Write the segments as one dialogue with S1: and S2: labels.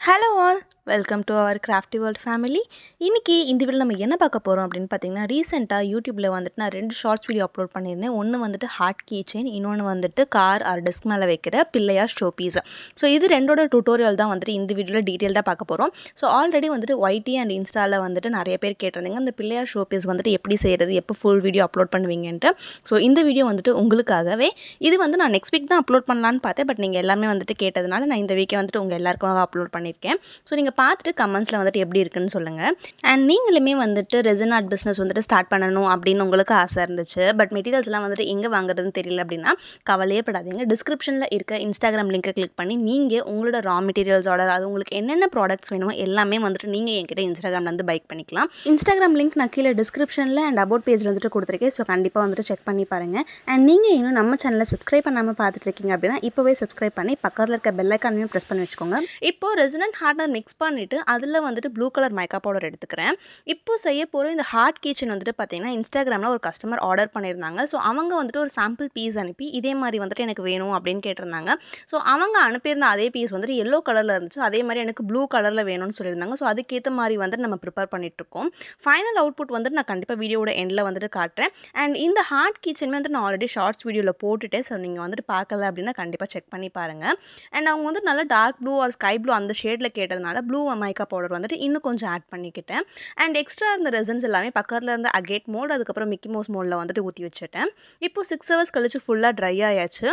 S1: Hello all, welcome to our crafty world family. இன்றைக்கி இந்த வீடியோவில் நம்ம என்ன பார்க்க போகிறோம் அப்படின்னு பார்த்தீங்கன்னா, ரீசெண்டாக யூடியூப்பில் வந்துட்டு நான் 2 ஷார்ட்ஸ் வீடியோ அப்லோட் பண்ணியிருந்தேன். ஒன்று வந்துட்டு ஹார்ட் கீச்செயின், இன்னொன்று வந்துட்டு கார் ஆர் டெஸ்க் மேலே வைக்கிற பிள்ளையார் ஷோ பீஸ். ஸோ இது ரெண்டோட டுட்டோரியல் தான் வந்துட்டு இந்த வீடியோவில் டீட்டெயில்டாக பார்க்க போகிறோம். ஸோ ஆல்ரெடி வந்துட்டு ஒய்டி அண்ட் இன்ஸ்டாவில் வந்துட்டு நிறைய பேர் கேட்டிருந்தீங்க அந்த பிள்ளையார் ஷோ பீஸ் வந்துட்டு எப்படி செய்கிறது, எப்போ ஃபுல் வீடியோ அப்லோட் பண்ணுவீங்கன்ட்டு. ஸோ இந்த வீடியோ வந்துட்டு உங்களுக்காகவே. இது வந்து நான் நெக்ஸ்ட் வீக் தான் அப்லோட் பண்ணலான்னு பார்த்தேன், பட் நீங்கள் எல்லாமே வந்துட்டு கேட்டதுனால நான் இந்த வீக்கே வந்துட்டு உங்கள் எல்லாருக்கும் அப்லோட் பண்ணியிருக்கேன். ஸோ நீங்கள் பார்த்துட்டு கமெண்ட்ஸில் வந்துட்டு எப்படி இருக்குன்னு சொல்லுங்கள். அண்ட் நீங்களுமே வந்துட்டு ரெசின் ஆர்ட் பிஸ்னஸ் வந்துட்டு ஸ்டார்ட் பண்ணணும் அப்படின்னு உங்களுக்கு ஆசை இருந்துச்சு, பட் மெட்டீரியல்ஸ்லாம் வந்துட்டு எங்கே வாங்குறதுன்னு தெரியல அப்படின்னா கவலையே படாதீங்க. டிஸ்கிரிப்ஷனில் இருக்க இன்ஸ்டாகிராம் லிங்கை கிளிக் பண்ணி நீங்கள் உங்களோட ரா மெட்டீரியல்ஸ் ஆர்டர், அது உங்களுக்கு என்னென்ன ப்ராடக்ட்ஸ் வேணுமோ எல்லாமே வந்துட்டு நீங்கள் என்கிட்ட இன்ஸ்டாகிராமில் வந்து பைக் பண்ணிக்கலாம். இன்ஸ்டாகிராம் லிங்க் நான் கீழே டிஸ்கிரிப்ஷனில் அண்ட் அபவுட் பேஜில் வந்துட்டு கொடுத்துருக்கேன். ஸோ கண்டிப்பாக வந்துட்டு செக் பண்ணி பாருங்கள். அண்ட் நீங்கள் இன்னும் நம்ம சேனலை சப்ஸ்கிரைப் பண்ணாமல் பார்த்துட்டு இருக்கீங்க அப்படின்னா இப்போவே சப்ஸ்கிரைப் பண்ணி பக்கத்தில் இருக்க பெல் ஐக்கானையும் ப்ரெஸ் பண்ணி வச்சுக்கோங்க. இப்போது ரெசின் அண்ட் ஹார்ட்னர் மிக்ஸ் பண்ணிவிட்டு அதில் வந்துட்டு ப்ளூ கலர் மைக்கா பவுடர் எடுத்துக்கிறேன். இப்போ செய்ய போகிற இந்த ஹார்ட் கீச்சன் வந்துட்டு பார்த்தீங்கன்னா இன்ஸ்டாகிராமில் ஒரு கஸ்டமர் ஆர்டர் பண்ணியிருந்தாங்க. ஸோ அவங்க வந்துட்டு ஒரு சாம்பிள் பீஸ் அனுப்பி இதே மாதிரி வந்துட்டு எனக்கு வேணும் அப்படின்னு கேட்டிருந்தாங்க. ஸோ அவங்க அனுப்பியிருந்த அதே பீஸ் வந்துட்டு எல்லோ கலரில் இருந்துச்சு, அதே மாதிரி எனக்கு ப்ளூ கலரில் வேணும்னு சொல்லியிருந்தாங்க. ஸோ அதுக்கேற்ற மாதிரி வந்துட்டு நம்ம ப்ரிப்பேர் பண்ணிகிட்ருக்கோம். ஃபைனல் அவுட்புட் வந்துட்டு நான் கண்டிப்பாக வீடியோட எண்டில் வந்துட்டு காட்டுறேன். அண்ட் இந்த ஹார்ட் கீச்சன் வந்து நான் ஆல்ரெடி ஷார்ட்ஸ் வீடியோவில் போட்டுட்டேன். ஸோ நீங்கள் வந்துட்டு பார்க்கல அப்படின்னா கண்டிப்பாக செக் பண்ணி பாருங்கள். அண்ட் அவங்க வந்து நல்லா dark blue or sky blue அந்த ஷேடில் கேட்டதுனால ப்ளூ மைக்கா பவுடர் வந்துட்டு இன்னும் கொஞ்சம் ஆட் பண்ணிக்கிட்டேன். அண்ட் எக்ஸ்ட்ரா இருந்த ரெசன்ஸ் எல்லாமே பக்கத்தில் இருந்த அகேட் மோல்டு, அதுக்கப்புறம் மிக்கி மவுஸ் மோல்டில் வந்துட்டு ஊற்றி வச்சுட்டேன். இப்போ 6 ஹவர்ஸ் கழிச்சு ஃபுல்லாக ட்ரை ஆயாச்சு.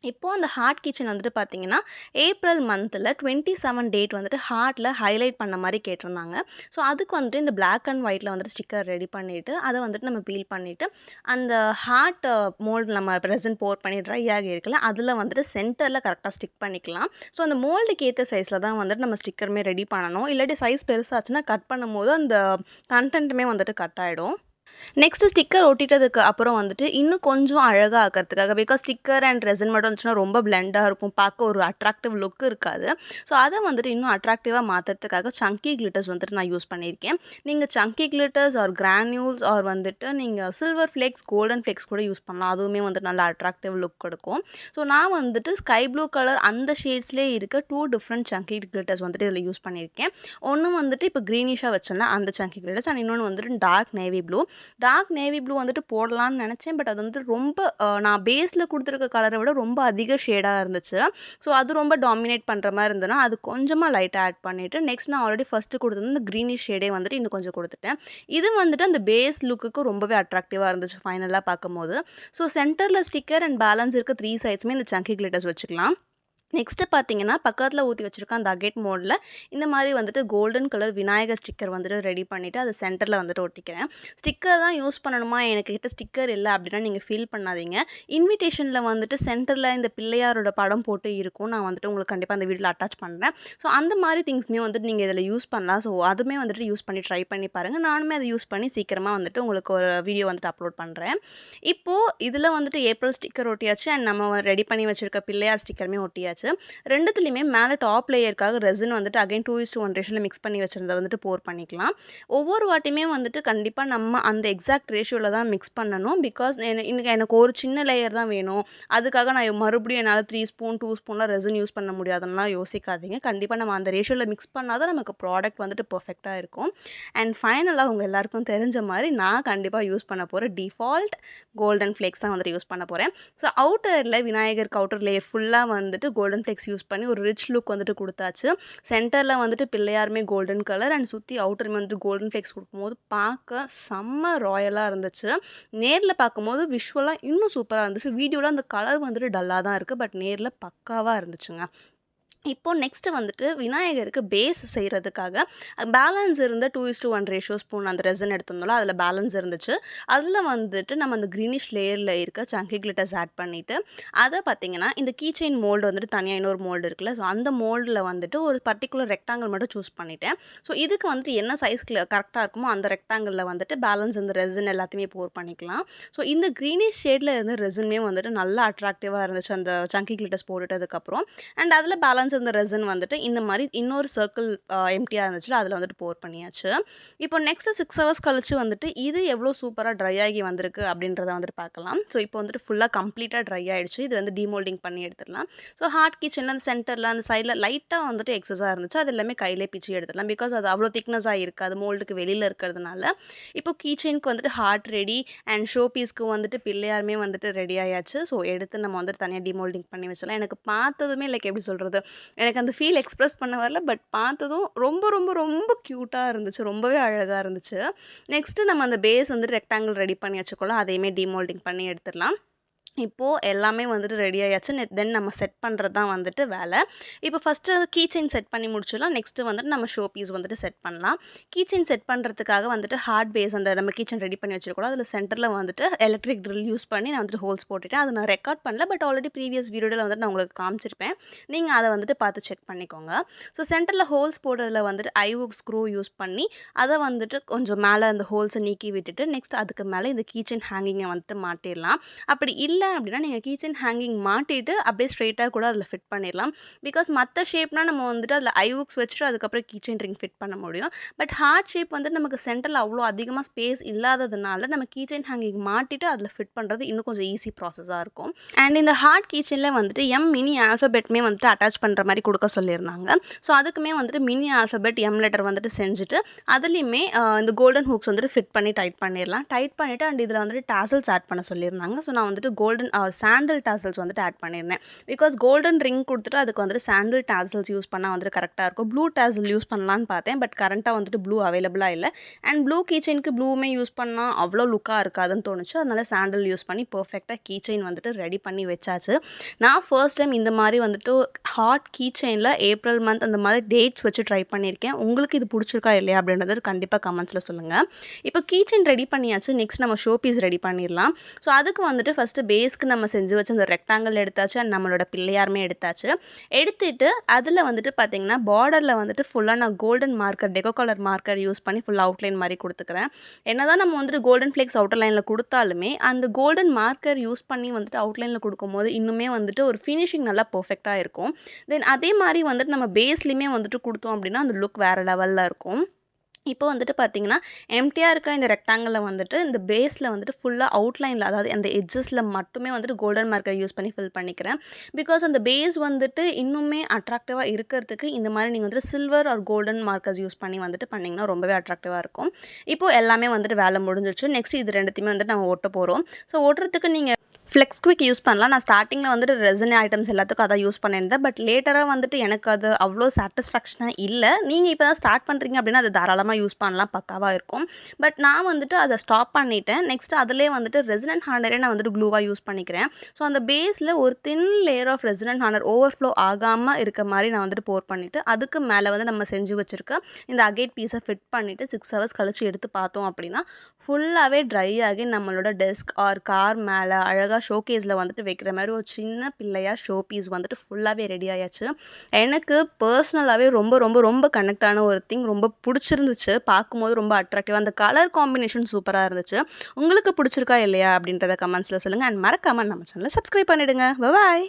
S1: இப்போது அந்த ஹார்ட் கிச்சன் வந்துட்டு பார்த்தீங்கன்னா ஏப்ரல் மந்தில் 27 டேட் வந்துட்டு ஹார்ட்டில் ஹைலைட் பண்ண மாதிரி கேட்டிருந்தாங்க. ஸோ அதுக்கு வந்துட்டு இந்த பிளாக் அண்ட் ஒயிட்டில் வந்துட்டு ஸ்டிக்கர் ரெடி பண்ணிவிட்டு அதை வந்துட்டு நம்ம பீல் பண்ணிவிட்டு அந்த ஹார்ட் மோல்டு நம்ம ப்ரெசன்ட் போர் பண்ணி ட்ரை ஆகி இருக்குல்ல அதில் வந்துட்டு சென்டரில் கரெக்டாக ஸ்டிக் பண்ணிக்கலாம். ஸோ அந்த மோல்டுக்கு ஏற்ற சைஸில் தான் வந்துட்டு நம்ம ஸ்டிக்கருமே ரெடி பண்ணணும். இல்லாட்டி சைஸ் பெருசாச்சுன்னா கட் பண்ணும்போது அந்த கண்டென்ட்டுமே வந்துட்டு கட் ஆகிடும். நெக்ஸ்ட்டு ஸ்டிக்கர் ஒட்டிட்டதுக்கு அப்புறம் வந்துட்டு இன்னும் கொஞ்சம் அழகாக ஆக்கிறதுக்காக, பிகாஸ் ஸ்டிக்கர் அண்ட் ரெசின் மட்டும் இருந்துச்சுன்னா ரொம்ப பிளெண்டாக இருக்கும், பார்க்க ஒரு அட்ராக்டிவ் லுக் இருக்காது. ஸோ அதை வந்துட்டு இன்னும் அட்ராக்டிவாக மாற்றுறதுக்காக சங்கி கிளிட்டர்ஸ் வந்துட்டு நான் யூஸ் பண்ணியிருக்கேன். நீங்கள் சங்கி கிளிட்டர்ஸ் ஆர் கிரானியூல்ஸ் ஆர் வந்துட்டு நீங்கள் சில்வர் ஃப்ளேக்ஸ், கோல்டன் ஃப்ளேக்ஸ் கூட யூஸ் பண்ணலாம். அதுவுமே வந்துட்டு நல்லா அட்ராக்டிவ் லுக் கொடுக்கும். ஸோ நான் வந்துட்டு ஸ்கை ப்ளூ கலர் அந்த ஷேட்ஸ்லேயே இருக்க 2 டிஃப்ரெண்ட் சங்கி கிளிட்டர்ஸ் வந்துட்டு இதில் யூஸ் பண்ணியிருக்கேன். ஒன்று வந்துட்டு இப்போ க்ரீனிஷாக வச்சேன்னா அந்த சங்கி கிளிட்டர்ஸ், அண்ட் இன்னொன்று வந்துட்டு dark navy blue. Dark navy blue வந்துட்டு போடலான்னு நினச்சேன், பட் அது வந்துட்டு ரொம்ப நான் பேஸில் கொடுத்துருக்க கலரை விட ரொம்ப அதிக ஷேடாக இருந்துச்சு. ஸோ அது ரொம்ப டாமினேட் பண்ணுற மாதிரி இருந்ததுன்னா அது கொஞ்சமாக லைட்டாக ஆட் பண்ணிவிட்டு நெக்ஸ்ட் நான் ஆல்ரெடி ஃபஸ்ட்டு கொடுத்துருந்து இந்த க்ரீனிஷ் ஷேடே வந்துட்டு இன்னும் கொஞ்சம் கொடுத்துட்டேன். இது வந்துட்டு அந்த பேஸ் லுக்குக்கு ரொம்பவே அட்ராக்டிவாக இருந்துச்சு ஃபைனலாக பார்க்கும்போது. ஸோ சென்டரில் ஸ்டிக்கர் அண்ட் பேலன்ஸ் இருக்க 3 சைட்ஸுமே இந்த சங்கி கிளிட்டர்ஸ் வச்சுக்கலாம். நெக்ஸ்ட்டு பார்த்தீங்கன்னா பக்கத்தில் ஊற்றி வச்சுருக்க அந்த அகேட் மோடில் இந்த மாதிரி வந்துட்டு கோல்டன் கலர் விநாயகர் ஸ்டிக்கர் வந்துட்டு ரெடி பண்ணிவிட்டு அதை சென்டரில் வந்துட்டு ஒட்டிக்கிறேன். ஸ்டிக்கர் தான் யூஸ் பண்ணணுமா, எனக்கு கிட்ட ஸ்டிக்கர் இல்லை அப்படின்னா நீங்கள் ஃபீல் பண்ணாதீங்க. இன்விடேஷனில் வந்துட்டு சென்டரில் இந்த பிள்ளையாரோட படம் போட்டு இருக்கும், நான் வந்துட்டு உங்களுக்கு கண்டிப்பாக அந்த வீடியோவில் அட்டாச் பண்ணுறேன். ஸோ அந்த மாதிரி திங்ஸ்மே வந்துட்டு நீங்கள் இதில் யூஸ் பண்ணலாம். ஸோ அதுவுமே வந்துட்டு யூஸ் பண்ணி ட்ரை பண்ணி பாருங்கள். நானுமே அதை யூஸ் பண்ணி சீக்கிரமாக வந்துட்டு உங்களுக்கு ஒரு வீடியோ வந்துட்டு அப்லோட் பண்ணுறேன். இப்போது இதில் வந்துட்டு ஏப்ரல் ஸ்டிக்கர் ஒட்டியாச்சு அண்ட் நம்ம ரெடி பண்ணி வச்சுருக்க பிள்ளையார் ஸ்டிக்கருமே ஒட்டியாச்சு. ரெண்டுத்துலையுமே மேலே டாப் லேயருக்காக ரெசின் வந்துட்டு அகைன் 2:1 ரேஷியோவில் மிக்ஸ் பண்ணி வச்சுருந்ததை வந்துட்டு போர் பண்ணிக்கலாம். ஒவ்வொரு வாட்டியுமே வந்துட்டு கண்டிப்பாக நம்ம அந்த எக்ஸாக்ட் ரேஷியோவில் தான் மிக்ஸ் பண்ணணும். பிகாஸ் இன்னைக்கு எனக்கு ஒரு சின்ன லேயர் தான் வேணும், அதுக்காக நான் மறுபடியும் என்னால் 3 ஸ்பூன் 2 ஸ்பூன்லாம் ரெசின் யூஸ் பண்ண முடியாதுன்னெலாம் யோசிக்காதீங்க. கண்டிப்பாக நம்ம அந்த ரேஷியோவில் மிக்ஸ் பண்ணால் தான் நமக்கு ப்ராடக்ட் வந்துட்டு பர்ஃபெக்டாக இருக்கும். அண்ட் ஃபைனலாக உங்கள் எல்லாருக்கும் தெரிஞ்ச மாதிரி நான் கண்டிப்பாக யூஸ் பண்ண போகிற டிஃபால்ட் கோல்டன் ஃப்ளேக்ஸ் தான் வந்துட்டு யூஸ் பண்ண போகிறேன். ஸோ அவுட்டரில் விநாயகருக்கு அவுட்டர் லேயர் ஃபுல்லாக வந்துட்டு கோல்டன் ஃப்ளேக்ஸ் யூஸ் பண்ணி ஒரு ரிச் லுக் வந்துட்டு கொடுத்தாச்சு. சென்டரில் வந்துட்டு பிள்ளையாருமே கோல்டன் கலர் அண்ட் சுற்றி அவுட்டருமே வந்துட்டு கோல்டன் ஃப்ளேக்ஸ் கொடுக்கும்போது பார்க்க செம்ம ராயலாக இருந்துச்சு. நேரில் பார்க்கும்போது விஷுவலாக இன்னும் சூப்பராக இருந்துச்சு. வீடியோவில் அந்த கலர் வந்துட்டு டல்லாக தான் இருக்குது, பட் நேரில் பக்காவாக இருந்துச்சுங்க. இப்போது நெக்ஸ்ட்டு வந்துட்டு விநாயகருக்கு பேஸ் செய்கிறதுக்காக பேலன்ஸ் இருந்த 2:1 ரேஷியோ ஸ்பூன் அந்த ரெசன் எடுத்திருந்தோம்ல அதில் பேலன்ஸ் இருந்துச்சு. அதில் வந்துட்டு நம்ம அந்த க்ரீனிஷ் லேயரில் இருக்க சங்கி கிளிட்டர்ஸ் ஆட் பண்ணிவிட்டு அதை பார்த்திங்கன்னா இந்த கீச்செயின் மோல்டு வந்துட்டு தனியாக இன்னொரு மோல்டு இருக்குல்ல, ஸோ அந்த மோல்டில் வந்துட்டு ஒரு பர்டிகுலர் ரெக்டாங்கிள் மட்டும் சூஸ் பண்ணிவிட்டேன். ஸோ இதுக்கு வந்துட்டு என்ன சைஸ் கரெக்டாக இருக்குமோ அந்த ரெக்டாங்கிளில் வந்துட்டு பேலன்ஸ் இந்த ரெசன் எல்லாத்தையுமே போர் பண்ணிக்கலாம். ஸோ இந்த க்ரீனிஷ் ஷேடில் இருந்த ரெசனுமே வந்துட்டு நல்லா அட்ராக்டிவாக இருந்துச்சு அந்த சங்கி கிளிட்டர்ஸ் போட்டுட்டதுக்கப்புறம். அண்ட் அதில் பேலன்ஸ் வச்சிருந்த ரெசின் வந்துட்டு இந்த மாதிரி இன்னொரு சர்க்கிள் எம்டியாக இருந்துச்சுல அதில் வந்துட்டு போர் பண்ணியாச்சு. இப்போ நெக்ஸ்ட்டு 6 ஹவர்ஸ் கழிச்சு வந்துட்டு இது எவ்வளோ சூப்பராக ட்ரை ஆகி வந்திருக்கு அப்படின்றத வந்துட்டு பார்க்கலாம். ஸோ இப்போ வந்துட்டு ஃபுல்லாக கம்ப்ளீட்டாக ட்ரை ஆகிடுச்சு. இது வந்து டீமோல்டிங் பண்ணி எடுத்துடலாம். ஸோ ஹார்ட் கீச்சன் அந்த சென்டரில் அந்த சைடில் லைட்டாக வந்துட்டு எக்ஸஸாக இருந்துச்சு. அது எல்லாமே கையிலே பிச்சு எடுத்துடலாம். பிகாஸ் அது அவ்வளோ திக்னஸாக இருக்காது மோல்டுக்கு வெளியில் இருக்கிறதுனால. இப்போ கீச்செயினுக்கு வந்துட்டு ஹார்ட் ரெடி அண்ட் ஷோ பீஸ்க்கு வந்துட்டு பிள்ளையாருமே வந்துட்டு ரெடி ஆயாச்சு. ஸோ எடுத்து நம்ம வந்துட்டு தனியாக டிமோல்டிங் பண்ணி வச்சிடலாம். எனக்கு பார்த்ததுமே லைக் எப்படி சொல்கிறது, எனக்கு அந்த ஃபீல் எக்ஸ்ப்ரெஸ் பண்ண வரல. பட் பார்த்ததும் ரொம்ப ரொம்ப ரொம்ப க்யூட்டாக இருந்துச்சு, ரொம்பவே அழகாக இருந்துச்சு. நெக்ஸ்ட்டு நம்ம அந்த பேஸ் வந்துட்டு ரெக்டாங்கிள் ரெடி பண்ணி வச்சுக்கலாம். அதையுமே டிமோல்டிங் பண்ணி எடுத்துடலாம். இப்போது எல்லாமே வந்துட்டு ரெடி ஆயாச்சு. தென் நம்ம செட் பண்ணுறது தான் வந்துட்டு வேலை. இப்போ ஃபஸ்ட்டு கீச்செயின் செட் பண்ணி முடிச்சிடலாம். நெக்ஸ்ட்டு வந்துட்டு நம்ம ஷோ பீஸ் வந்துட்டு செட் பண்ணலாம். கீச்செயின் செட் பண்ணுறதுக்காக வந்துட்டு ஹார்ட் பேஸ் அந்த நம்ம கீச்செயின் ரெடி பண்ணி வச்சுருக்கோம். அதில் சென்டரில் வந்துட்டு எலக்ட்ரிக் ட்ரில் யூஸ் பண்ணி நான் வந்துட்டு ஹோல்ஸ் போட்டுட்டேன். அதை நான் ரெக்கார்ட் பண்ணல. பட் ஆல்ரெடி ப்ரீவியஸ் வீடியோவில் வந்துட்டு நான் உங்களுக்கு காமிச்சிருப்பேன். நீங்கள் அதை வந்துட்டு பார்த்து செக் பண்ணிக்கோங்க. ஸோ சென்டரில் ஹோல்ஸ் போடுறதுல வந்துட்டு ஐவுக் ஸ்க்ரூ யூஸ் பண்ணி அதை வந்துட்டு கொஞ்சம் மேலே அந்த ஹோல்ஸை நீக்கி விட்டுட்டு நெக்ஸ்ட் அதுக்கு மேலே இந்த கீச்செயின் ஹேங்கிங்கை வந்துட்டு மாட்டிடலாம். அப்படி இல்லை அப்படின்னா நீங்கள் கீச்செயின் ஹேங்கிங் மாட்டிட்டு அப்படியே ஸ்ட்ரெயிட்டாக கூட அதில் ஃபிட் பண்ணிடலாம். பிகாஸ் மற்ற ஷேப்னா நம்ம வந்துட்டு அதில் ஐவுக்ஸ் வச்சுட்டு அதுக்கப்புறம் கீச்செயின் ரிங் ஃபிட் பண்ண முடியும். பட் ஹார்ட் ஷேப் வந்துட்டு நமக்கு சென்டரில் அவ்வளோ அதிகமாக ஸ்பேஸ் இல்லாததுனால நம்ம கீச்செயின் ஹேங்கிங் மாட்டிட்டு அதில் ஃபிட் பண்ணுறது இன்னும் கொஞ்சம் ஈஸி ப்ராசஸாக இருக்கும். அண்ட் இந்த ஹார்ட் கீச்செயினில் வந்துட்டு மினி ஆல்ஃபபெட்மே வந்துட்டு அட்டாச் பண்ணுற மாதிரி கொடுக்க சொல்லியிருந்தாங்க. ஸோ அதுக்குமே வந்துட்டு மினி ஆல்ஃபபெட் லெட்டர் வந்துட்டு செஞ்சுட்டு அதுலேயுமே இந்த கோல்டன் ஹூக்ஸ் வந்துட்டு ஃபிட் பண்ணி டைட் பண்ணிடலாம். டைட் பண்ணிவிட்டு அண்ட் இதில் வந்துட்டு டாசல்ஸ் ஆட் பண்ண சொல்லியிருந்தாங்க. ஸோ நான் வந்துட்டு கோல்டன் சாண்டல் டாசல்ஸ் வந்துட்டு ஆட் பண்ணியிருந்தேன். பிகாஸ் கோல்டன் ரிங் கொடுத்துட்டு அதுக்கு வந்துட்டு சாண்டல் டாசல்ஸ் யூஸ் பண்ணால் வந்துட்டு கரெக்டாக இருக்கும். ப்ளூ டாசல் யூஸ் பண்ணலான்னு பார்த்தேன். பட் கரண்ட்டாக வந்துட்டு ப்ளூ அவைலபிளாக இல்லை. அண்ட் ப்ளூ கீச்செயினுக்கு ப்ளூவுமே யூஸ் பண்ணால் அவ்வளோ லுக்காக இருக்காதுன்னு தோணுச்சு. அதனால சாண்டல் யூஸ் பண்ணி பர்ஃபெக்டாக கீச்செயின் வந்துட்டு ரெடி பண்ணி வச்சாச்சு. நான் ஃபர்ஸ்ட் டைம் இந்த மாதிரி வந்துட்டு ஹார்ட் கீச்செயினில் ஏப்ரல் மந்த் அந்த மாதிரி டேட்ஸ் வச்சு ட்ரை பண்ணியிருக்கேன். உங்களுக்கு இது பிடிச்சிருக்கா இல்லையா அப்படின்றது கண்டிப்பாக கமெண்ட்ஸில் சொல்லுங்கள். இப்போ கீச்செயின் ரெடி பண்ணியாச்சு. நெக்ஸ்ட் நம்ம ஷோ பீஸ் ரெடி பண்ணிடலாம். ஸோ அதுக்கு வந்துட்டு ஃபஸ்ட்டு பேஸ்க்கு நம்ம செஞ்சு வச்சு அந்த ரெக்டாங்கிள் எடுத்தாச்சு அண்ட் நம்மளோட பிள்ளையாருமே எடுத்தாச்சு. எடுத்துட்டு அதில் வந்துட்டு பார்த்திங்கன்னா பார்டரில் வந்துட்டு ஃபுல்லாக நான் golden marker deco colour marker use பண்ணி ஃபுல் அவுட்லைன் மாதிரி கொடுத்துக்கிறேன். என்னதான் நம்ம வந்துட்டு கோல்டன் ஃப்ளேக்ஸ் அவுட்டர் லைனில் கொடுத்தாலுமே அந்த கோல்டன் மார்க்கர் யூஸ் பண்ணி வந்துட்டு அவுட்லைனில் கொடுக்கும்போது இன்னுமே வந்துட்டு ஒரு ஃபினிஷிங் நல்லா பர்ஃபெக்டாக இருக்கும். தென் அதே மாதிரி வந்துட்டு நம்ம பேஸ்லேயுமே வந்துட்டு கொடுத்தோம் அப்படின்னா அந்த லுக் வேறு லெவலில் இருக்கும். இப்போ வந்துட்டு பார்த்தீங்கன்னா எம்டியாக இருக்க இந்த ரெக்டாங்கிளில் வந்துட்டு இந்த பேஸில் வந்துட்டு ஃபுல்லாக அவுட்லைனில் அதாவது அந்த எட்ஜஸில் மட்டுமே வந்துட்டு கோல்டன் மார்க்கர் யூஸ் பண்ணி ஃபில் பண்ணிக்கிறேன். பிகாஸ் அந்த பேஸ் வந்துட்டு இன்னுமே அட்ராக்டிவாக இருக்கிறதுக்கு இந்த மாதிரி நீங்கள் வந்துட்டு silver R golden markers use பண்ணி வந்துட்டு பண்ணிங்கன்னா ரொம்பவே அட்ராக்டிவாக இருக்கும். இப்போது எல்லாமே வந்துட்டு வேலை முடிஞ்சிச்சு. நெக்ஸ்ட் இது ரெண்டுத்தையுமே வந்துட்டு நம்ம ஒட்ட போகிறோம். ஸோ ஒட்டுறதுக்கு நீங்கள் ஃப்ளெக்ஸ் குவிக் யூஸ் பண்ணலாம். நான் ஸ்டார்டிங்கில் வந்துட்டு ரெசின் ஐட்டம்ஸ் எல்லாத்துக்கும் அதான் யூஸ் பண்ணியிருந்தேன். பட் லேட்டராக வந்துட்டு எனக்கு அது அவ்வளோ சாட்டிஸ்ஃபேக்ஷனாக இல்லை. நீங்கள் இப்போ தான் ஸ்டார்ட் பண்ணுறீங்க அப்படின்னா அது தாராளமாக யூஸ் பண்ணலாம், பக்காவாக இருக்கும். பட் நான் வந்துட்டு அதை ஸ்டாப் பண்ணிவிட்டேன். நெக்ஸ்ட் அதிலே வந்துட்டு ரெசினன்ட் ஹார்னரே நான் வந்துட்டு க்ளூவாக யூஸ் பண்ணிக்கிறேன். ஸோ அந்த பேஸில் ஒரு தின் லேயர் ஆஃப் ரெசினன்ட் ஹார்னர் ஓவர்ஃப்ளோ ஆகாமல் இருக்க மாதிரி நான் வந்துட்டு போர் பண்ணிவிட்டு அதுக்கு மேலே வந்து நம்ம செஞ்சு வச்சுருக்க இந்த அகேட் பீஸை ஃபிட் பண்ணிவிட்டு 6 ஹவர்ஸ் கழிச்சு எடுத்து பார்த்தோம் அப்படின்னா ஃபுல்லாகவே ட்ரை ஆகி நம்மளோட டெஸ்க் ஆர் கார் மேலே அழகாக ஷோகேஸில் வந்துட்டு வைக்கிற மாதிரி ஒரு சின்ன பிள்ளையாக ஷோ பீஸ் வந்துட்டு ஃபுல்லாகவே ரெடி ஆயாச்சு. எனக்கு பர்சனலாகவே ரொம்ப ரொம்ப ரொம்ப கனெக்டான ஒரு திங், ரொம்ப பிடிச்சிருந்துச்சு. பார்க்கும்போது ரொம்ப அட்ராக்டிவாக அந்த கலர் காம்பினேஷன் சூப்பராக இருந்துச்சு. உங்களுக்கு பிடிச்சிருக்கா இல்லையா அப்படின்றத கமெண்ட்ஸில் சொல்லுங்கள். அண்ட் மறக்காமல் நம்ம சேனலை சப்ஸ்கிரைப் பண்ணிவிடுங்க. பாய்.